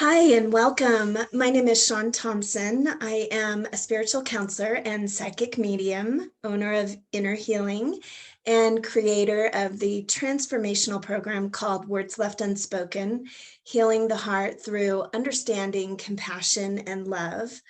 Hi and welcome. My name is Shawn Thompson. I am a spiritual counselor and psychic medium, owner of Inner Healing, and creator of the transformational program called Words Left Unspoken, Healing the Heart Through Understanding, Compassion, and Love.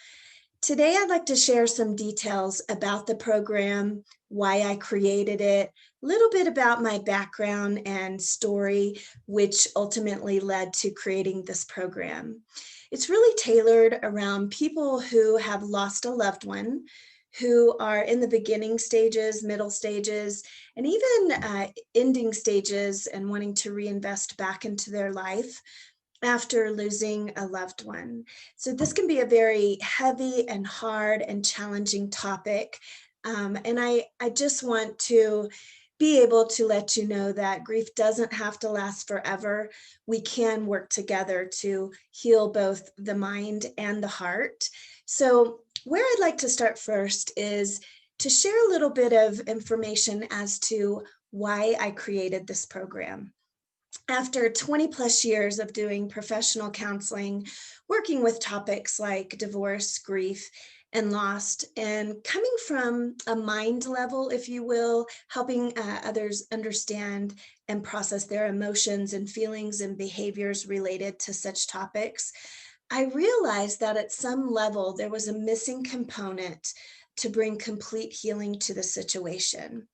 Today, I'd like to share some details about the program, why I created it, a little bit about my background and story, which ultimately led to creating this program. It's really tailored around people who have lost a loved one, who are in the beginning stages, middle stages, and even ending stages and wanting to reinvest back into their life after losing a loved one. So this can be a very heavy and hard and challenging topic. And I just want to be able to let you know that grief doesn't have to last forever. We can work together to heal both the mind and the heart. So where I'd like to start first is to share a little bit of information as to why I created this program. After 20 plus years of doing professional counseling, working with topics like divorce, grief, and loss, and coming from a mind level, if you will, helping others understand and process their emotions and feelings and behaviors related to such topics, I realized that at some level there was a missing component to bring complete healing to the situation.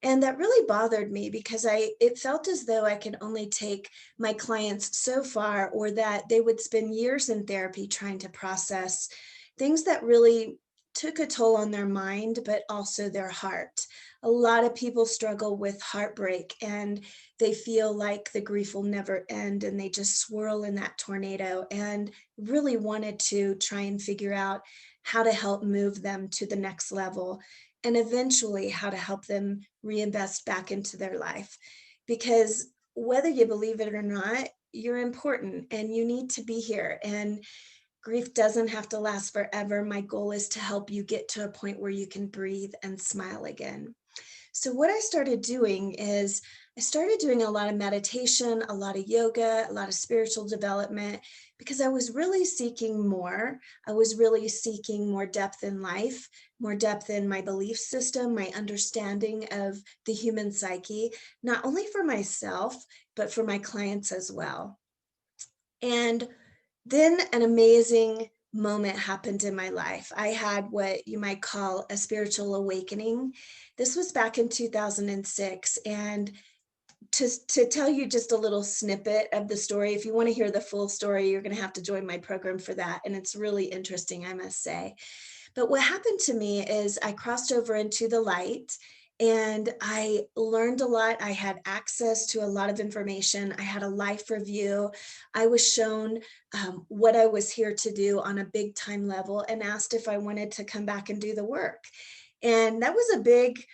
And that really bothered me because it felt as though I could only take my clients so far, or that they would spend years in therapy trying to process things that really took a toll on their mind, but also their heart. A lot of people struggle with heartbreak and they feel like the grief will never end and they just swirl in that tornado, and really wanted to try and figure out how to help move them to the next level, and eventually how to help them reinvest back into their life. Because whether you believe it or not, you're important and you need to be here. And grief doesn't have to last forever. My goal is to help you get to a point where you can breathe and smile again. So what I started doing is I started doing a lot of meditation, a lot of yoga, a lot of spiritual development, because I was really seeking more. I was really seeking more depth in life, more depth in my belief system, my understanding of the human psyche, not only for myself, but for my clients as well. And then an amazing moment happened in my life. I had what you might call a spiritual awakening. This was back in 2006. And to tell you just a little snippet of the story, if you want to hear the full story, you're going to have to join my program for that. And it's really interesting, I must say. But what happened to me is I crossed over into the light and I learned a lot. I had access to a lot of information. I had a life review. I was shown what I was here to do on a big time level and asked if I wanted to come back and do the work. And that was a big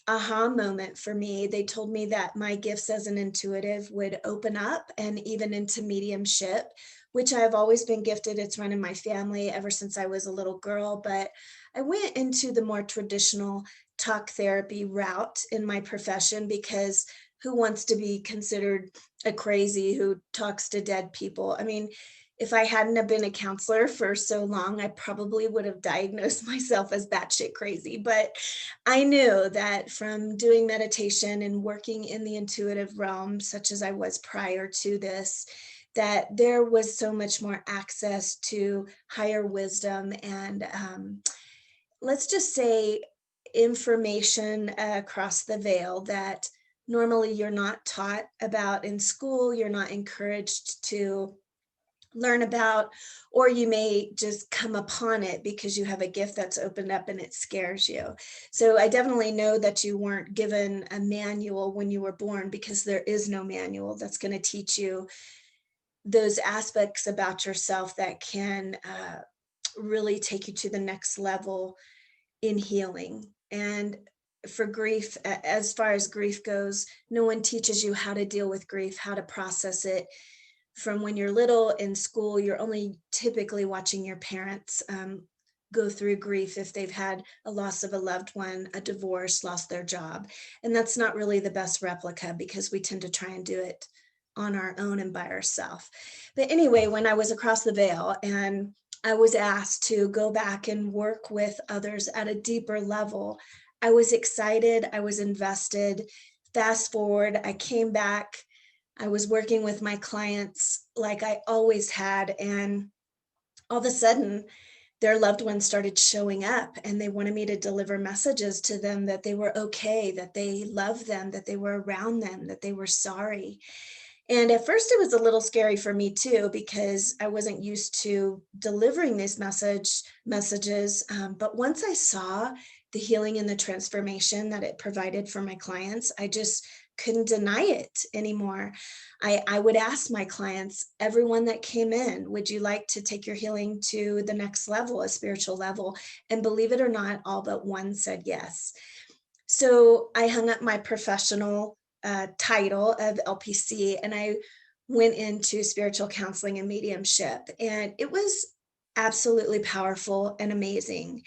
aha moment for me. They told me that my gifts as an intuitive would open up and even into mediumship, which I've always been gifted. It's run in my family ever since I was a little girl. But I went into the more traditional talk therapy route in my profession because who wants to be considered a crazy who talks to dead people? I mean, if I hadn't have been a counselor for so long, I probably would have diagnosed myself as batshit crazy. But I knew that from doing meditation and working in the intuitive realm, such as I was prior to this, that there was so much more access to higher wisdom and let's just say information across the veil that normally you're not taught about in school, you're not encouraged to learn about, or you may just come upon it because you have a gift that's opened up and it scares you. So I definitely know that you weren't given a manual when you were born, because there is no manual that's going to teach you those aspects about yourself that can really take you to the next level in healing. And for grief, as far as grief goes, no one teaches you how to deal with grief, how to process it. From when you're little in school, you're only typically watching your parents go through grief if they've had a loss of a loved one, a divorce, lost their job. And that's not really the best replica, because we tend to try and do it on our own and by ourselves. But anyway, when I was across the veil and I was asked to go back and work with others at a deeper level, I was excited, I was invested. Fast forward, I came back, I was working with my clients like I always had, and all of a sudden, their loved ones started showing up and they wanted me to deliver messages to them that they were okay, that they loved them, that they were around them, that they were sorry. And at first it was a little scary for me too, because I wasn't used to delivering these messages. But once I saw the healing and the transformation that it provided for my clients, I just couldn't deny it anymore. I would ask my clients, everyone that came in, would you like to take your healing to the next level, a spiritual level? And believe it or not, all but one said yes. So I hung up my professional title of LPC and I went into spiritual counseling and mediumship. And it was absolutely powerful and amazing.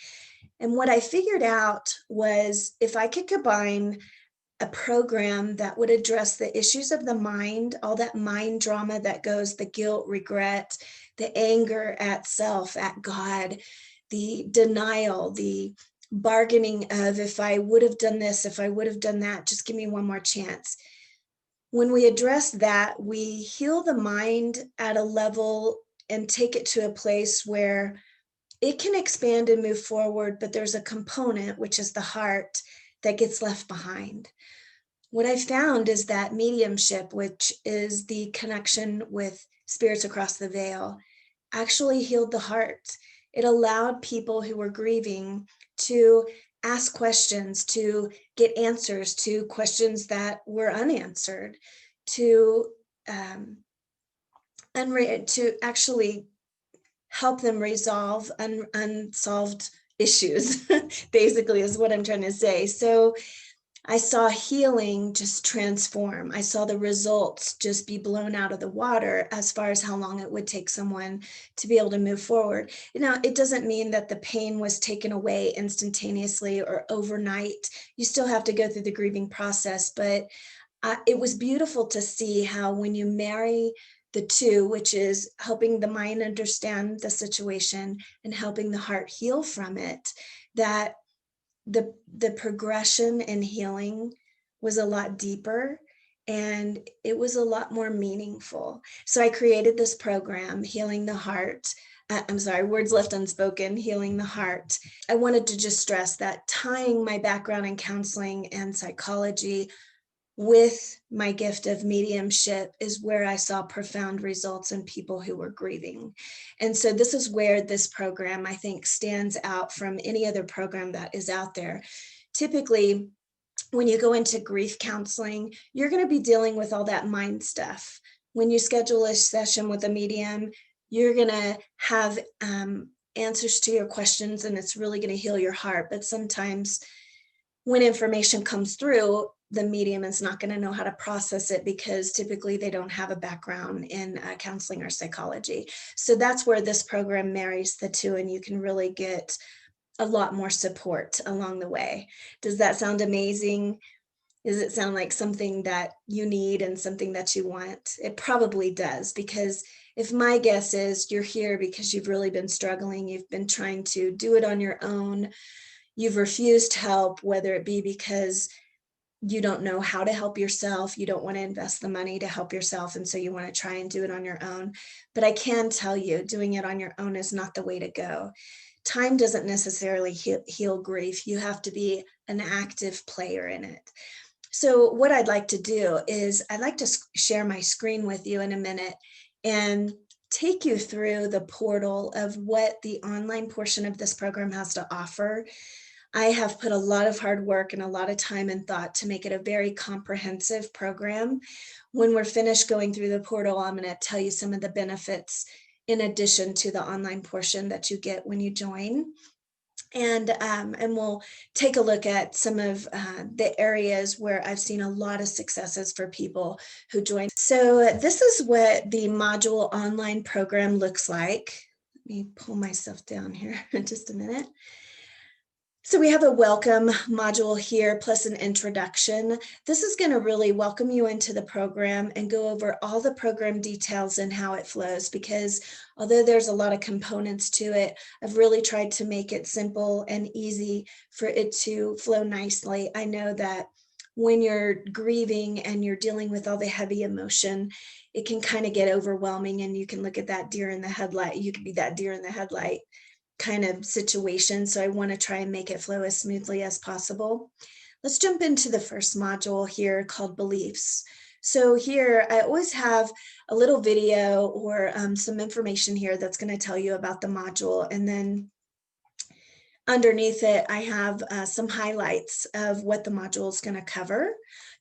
And what I figured out was if I could combine a program that would address the issues of the mind, all that mind drama that goes, the guilt, regret, the anger at self, at God, the denial, the bargaining of if I would have done this, if I would have done that, just give me one more chance. When we address that, we heal the mind at a level and take it to a place where it can expand and move forward, but there's a component, which is the heart, that gets left behind. What I found is that mediumship, which is the connection with spirits across the veil, actually healed the heart. It allowed people who were grieving to ask questions, to get answers to questions that were unanswered, to to actually help them resolve unsolved issues, basically, is what I'm trying to say. So I saw healing just transform. I saw the results just be blown out of the water as far as how long it would take someone to be able to move forward. You know, it doesn't mean that the pain was taken away instantaneously or overnight. You still have to go through the grieving process, but it was beautiful to see how when you marry the two, which is helping the mind understand the situation and helping the heart heal from it, that the progression and healing was a lot deeper and it was a lot more meaningful. So I created this program, Healing the Heart. Words Left Unspoken, Healing the Heart. I wanted to just stress that tying my background in counseling and psychology with my gift of mediumship is where I saw profound results in people who were grieving. And so this is where this program, I think, stands out from any other program that is out there. Typically, when you go into grief counseling, you're going to be dealing with all that mind stuff. When you schedule a session with a medium, you're going to have answers to your questions, and it's really going to heal your heart. But sometimes when information comes through, the medium is not going to know how to process it because typically they don't have a background in counseling or psychology. So that's where this program marries the two, and you can really get a lot more support along the way. Does that sound amazing? Does it sound like something that you need and something that you want? It probably does, because if my guess is you're here because you've really been struggling, you've been trying to do it on your own, you've refused help, whether it be because you don't know how to help yourself, you don't want to invest the money to help yourself, and so you want to try and do it on your own. But I can tell you, doing it on your own is not the way to go. Time doesn't necessarily heal grief. You have to be an active player in it. So what I'd like to do is I'd like to share my screen with you in a minute and take you through the portal of what the online portion of this program has to offer. I have put a lot of hard work and a lot of time and thought to make it a very comprehensive program. When we're finished going through the portal, I'm going to tell you some of the benefits in addition to the online portion that you get when you join. And we'll take a look at some of the areas where I've seen a lot of successes for people who join. So this is what the module online program looks like. Let me pull myself down here in just a minute. So we have a welcome module here plus an introduction. This is going to really welcome you into the program and go over all the program details and how it flows, because although there's a lot of components to it, I've really tried to make it simple and easy for it to flow nicely. I know that when you're grieving and you're dealing with all the heavy emotion, it can kind of get overwhelming, and you can look at that deer in the headlight. You could be that deer in the headlight kind of situation. So I want to try and make it flow as smoothly as possible. Let's jump into the first module here called beliefs. So here I always have a little video or some information here that's going to tell you about the module. And then underneath it, I have some highlights of what the module is going to cover.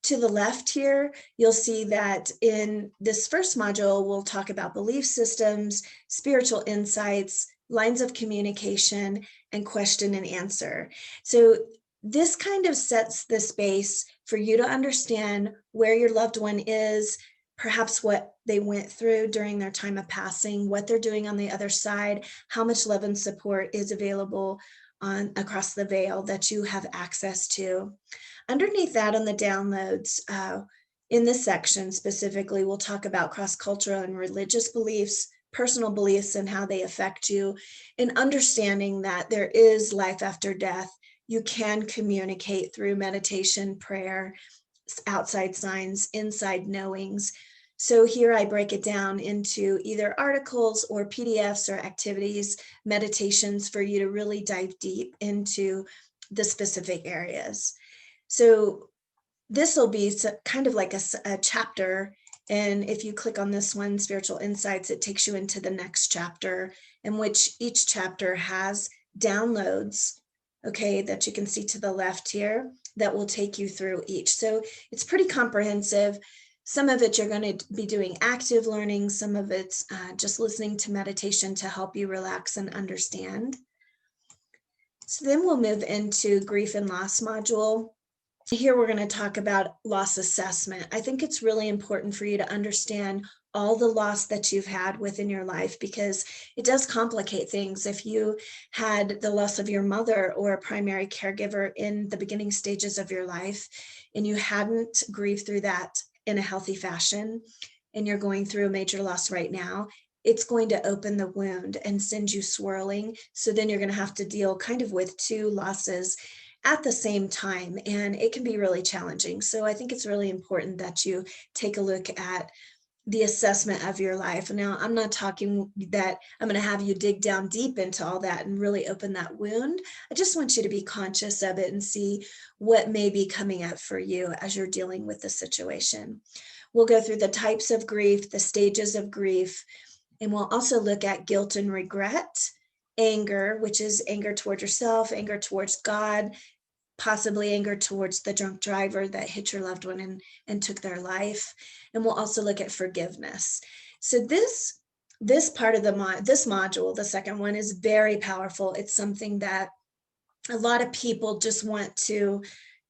To the left here, you'll see that in this first module, we'll talk about belief systems, spiritual insights, lines of communication, and question and answer. So this kind of sets the space for you to understand where your loved one is, perhaps what they went through during their time of passing, what they're doing on the other side, how much love and support is available across the veil that you have access to. Underneath that, on the downloads, in this section specifically, we'll talk about cross-cultural and religious beliefs, personal beliefs and how they affect you, and understanding that there is life after death. You can communicate through meditation, prayer, outside signs, inside knowings. So here I break it down into either articles or PDFs or activities, meditations for you to really dive deep into the specific areas. So this will be kind of like a chapter. And if you click on this one, Spiritual Insights, it takes you into the next chapter, in which each chapter has downloads, okay, that you can see to the left here, that will take you through each. So it's pretty comprehensive. Some of it you're going to be doing active learning. Some of it's just listening to meditation to help you relax and understand. So then we'll move into grief and loss module. Here we're going to talk about loss assessment. I think it's really important for you to understand all the loss that you've had within your life, because it does complicate things. If you had the loss of your mother or a primary caregiver in the beginning stages of your life, and you hadn't grieved through that in a healthy fashion, and you're going through a major loss right now, it's going to open the wound and send you swirling. So then you're going to have to deal kind of with two losses at the same time, and it can be really challenging. So I think it's really important that you take a look at the assessment of your life. Now, I'm not talking that I'm going to have you dig down deep into all that and really open that wound. I just want you to be conscious of it and see what may be coming up for you as you're dealing with the situation. We'll go through the types of grief, the stages of grief, and we'll also look at guilt and regret, anger, which is anger towards yourself, anger towards God, possibly anger towards the drunk driver that hit your loved one and took their life. And we'll also look at forgiveness. So this part of this module, the second one, is very powerful. It's something that a lot of people just want to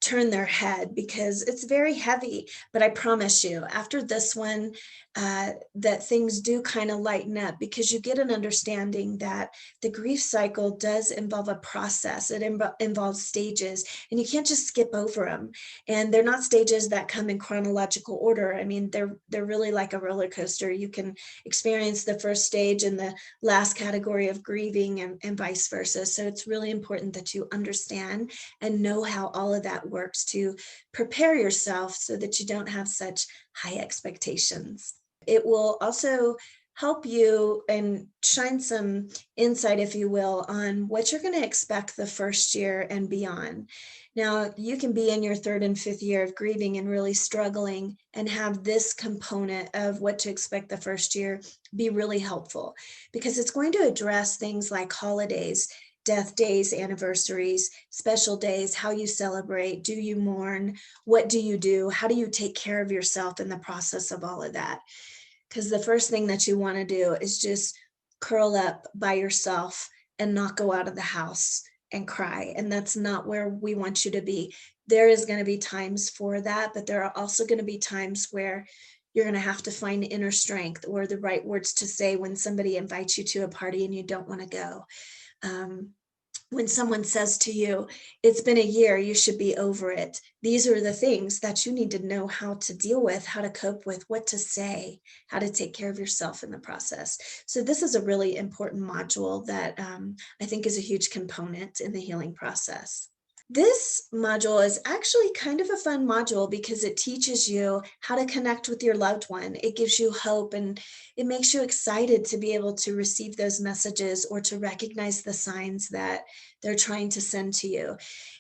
turn their head because it's very heavy. But I promise you, after this one, that things do kind of lighten up, because you get an understanding that the grief cycle does involve a process. It involves stages, and you can't just skip over them. And they're not stages that come in chronological order. I mean, they're really like a roller coaster. You can experience the first stage and the last category of grieving, and vice versa. So it's really important that you understand and know how all of that works to prepare yourself so that you don't have such high expectations. It will also help you and shine some insight, if you will, on what you're going to expect the first year and beyond. Now, you can be in your third and fifth year of grieving and really struggling, and have this component of what to expect the first year be really helpful, because it's going to address things like holidays, death days, anniversaries, special days, how you celebrate, do you mourn, what do you do, how do you take care of yourself in the process of all of that. Because the first thing that you want to do is just curl up by yourself and not go out of the house and cry. And that's not where we want you to be. There is going to be times for that, but there are also going to be times where you're going to have to find inner strength or the right words to say when somebody invites you to a party and you don't want to go. when someone says to you, it's been a year, you should be over it. These are the things that you need to know how to deal with, how to cope with, what to say, how to take care of yourself in the process. So this is a really important module that I think is a huge component in the healing process. This module is actually kind of a fun module because it teaches you how to connect with your loved one. It gives you hope and it makes you excited to be able to receive those messages or to recognize the signs that they're trying to send to you.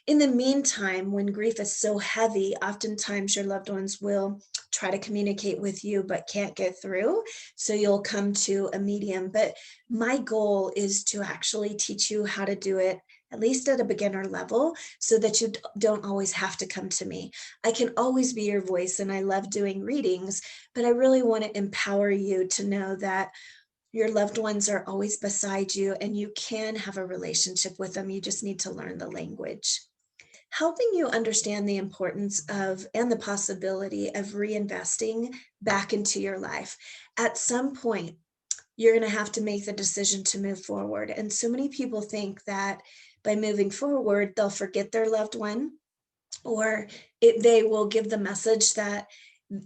In the meantime, when grief is so heavy, oftentimes your loved ones will try to communicate with you but can't get through. So you'll come to a medium. But my goal is to actually teach you how to do it at least at a beginner level, so that you don't always have to come to me. I can always be your voice, and I love doing readings, but I really want to empower you to know that your loved ones are always beside you and you can have a relationship with them. You just need to learn the language. Helping you understand the importance of and the possibility of reinvesting back into your life. At some point, you're going to have to make the decision to move forward. And so many people think that by moving forward, they'll forget their loved one, or they will give the message that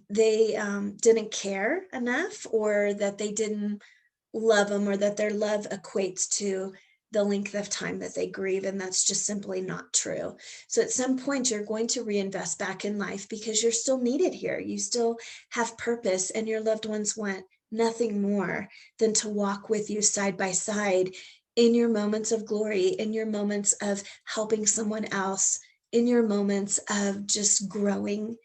they didn't care enough, or that they didn't love them, or that their love equates to the length of time that they grieve. And that's just simply not true. So at some point, you're going to reinvest back in life because you're still needed here. You still have purpose, and your loved ones want nothing more than to walk with you side by side in your moments of glory, in your moments of helping someone else, in your moments of just growing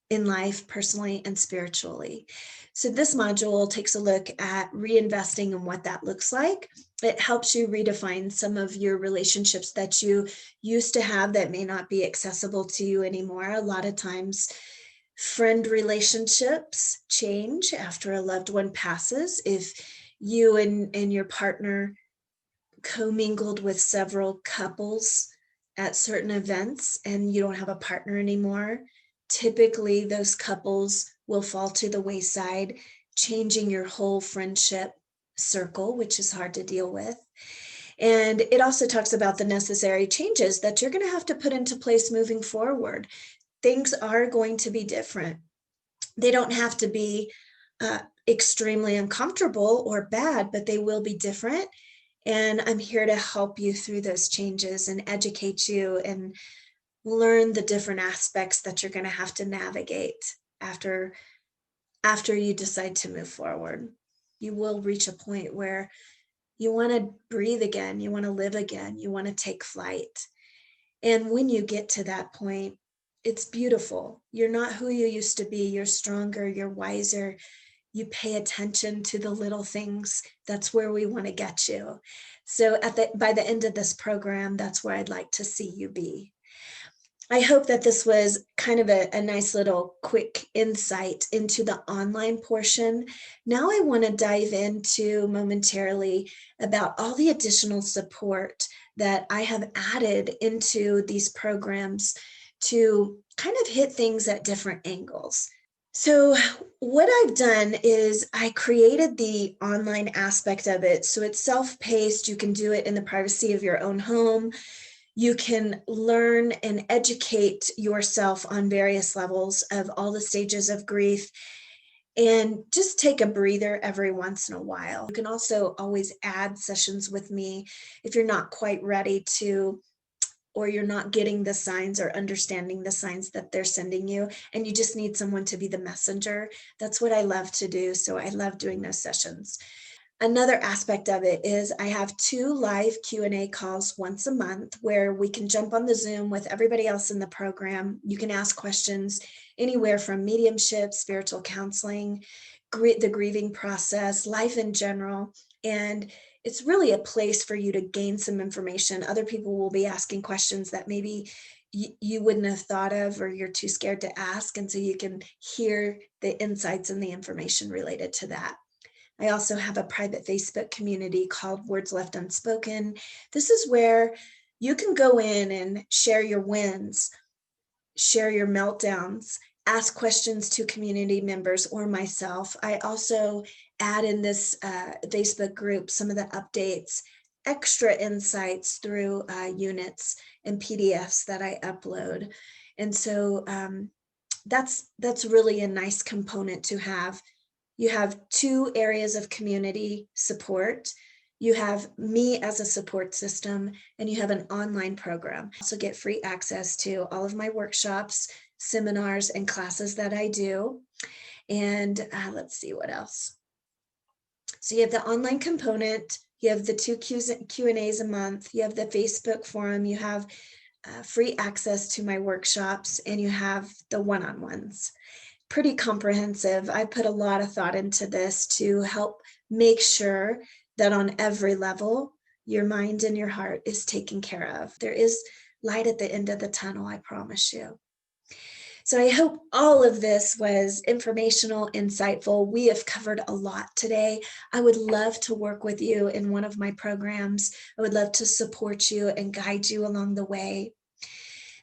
in life personally and spiritually. So this module takes a look at reinvesting and what that looks like. It helps you redefine some of your relationships that you used to have that may not be accessible to you anymore. A lot of times, friend relationships change after a loved one passes. If you and your partner commingled with several couples at certain events and you don't have a partner anymore, typically those couples will fall to the wayside, changing your whole friendship circle, which is hard to deal with. And it also talks about the necessary changes that you're going to have to put into place moving forward. Things are going to be different. They don't have to be extremely uncomfortable or bad, but they will be different. And I'm here to help you through those changes and educate you and learn the different aspects that you're going to have to navigate after you decide to move forward. You will reach a point where you want to breathe again, you want to live again, you want to take flight. And when you get to that point, it's beautiful. You're not who you used to be. You're stronger, you're wiser. You pay attention to the little things. That's where we want to get you. So by the end of this program, that's where I'd like to see you be. I hope that this was kind of a nice little quick insight into the online portion. Now I want to dive into momentarily about all the additional support that I have added into these programs to kind of hit things at different angles. So what I've done is I created the online aspect of it. So it's self-paced. You can do it in the privacy of your own home. You can learn and educate yourself on various levels of all the stages of grief and just take a breather every once in a while. You can also always add sessions with me if you're not quite ready to, or you're not getting the signs or understanding the signs that they're sending you, and you just need someone to be the messenger. That's what I love to do. So I love doing those sessions. Another aspect of it is I have 2 live Q&A calls once a month where we can jump on the Zoom with everybody else in the program. You can ask questions anywhere from mediumship, spiritual counseling, the grieving process, life in general. And it's really a place for you to gain some information. Other people will be asking questions that maybe you wouldn't have thought of, or you're too scared to ask. And so you can hear the insights and the information related to that. I also have a private Facebook community called Words Left Unspoken. This is where you can go in and share your wins, share your meltdowns, ask questions to community members or myself. I also add in this Facebook group some of the updates extra insights through units and PDFs that I upload. And so that's really a nice component to have. You have two areas of community support. You have me as a support system, and you have an online program. Also get free access to all of my workshops, seminars, and classes that I do. And let's see what else. So you have the online component, you have the two Q&As a month, you have the Facebook forum, you have free access to my workshops, and you have the one-on-ones. Pretty comprehensive. I put a lot of thought into this to help make sure that on every level, your mind and your heart is taken care of. There is light at the end of the tunnel, I promise you. So I hope all of this was informational, insightful. We have covered a lot today. I would love to work with you in one of my programs. I would love to support you and guide you along the way.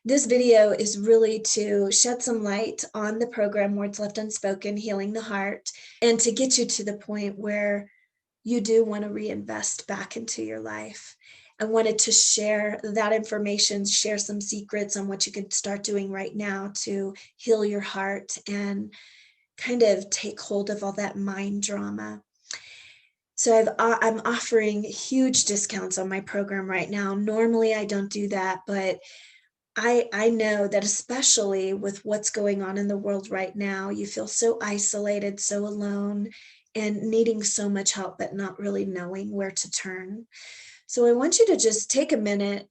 This video is really to shed some light on the program Words Left Unspoken, Healing the Heart, and to get you to the point where you do want to reinvest back into your life. I wanted to share that information, share some secrets on what you can start doing right now to heal your heart and kind of take hold of all that mind drama. So I'm offering huge discounts on my program right now. Normally I don't do that, but I know that especially with what's going on in the world right now, you feel so isolated, so alone, and needing so much help, but not really knowing where to turn. So I want you to just take a minute,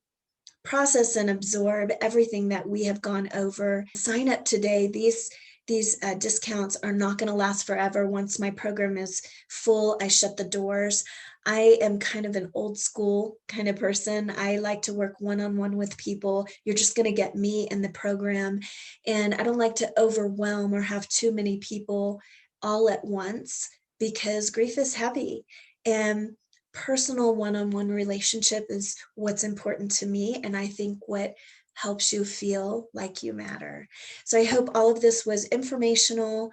process and absorb everything that we have gone over. Sign up today. These discounts are not going to last forever. Once my program is full, I shut the doors. I am kind of an old school kind of person. I like to work one-on-one with people. You're just going to get me in the program. And I don't like to overwhelm or have too many people all at once because grief is heavy. And personal one-on-one relationship is what's important to me. And I think what helps you feel like you matter. So I hope all of this was informational.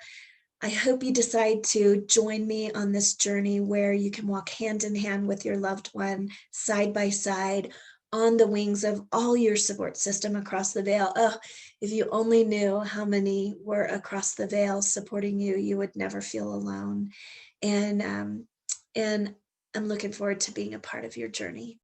I hope you decide to join me on this journey where you can walk hand in hand with your loved one, side by side, on the wings of all your support system across the veil. Oh, if you only knew how many were across the veil supporting you, you would never feel alone. And I'm looking forward to being a part of your journey.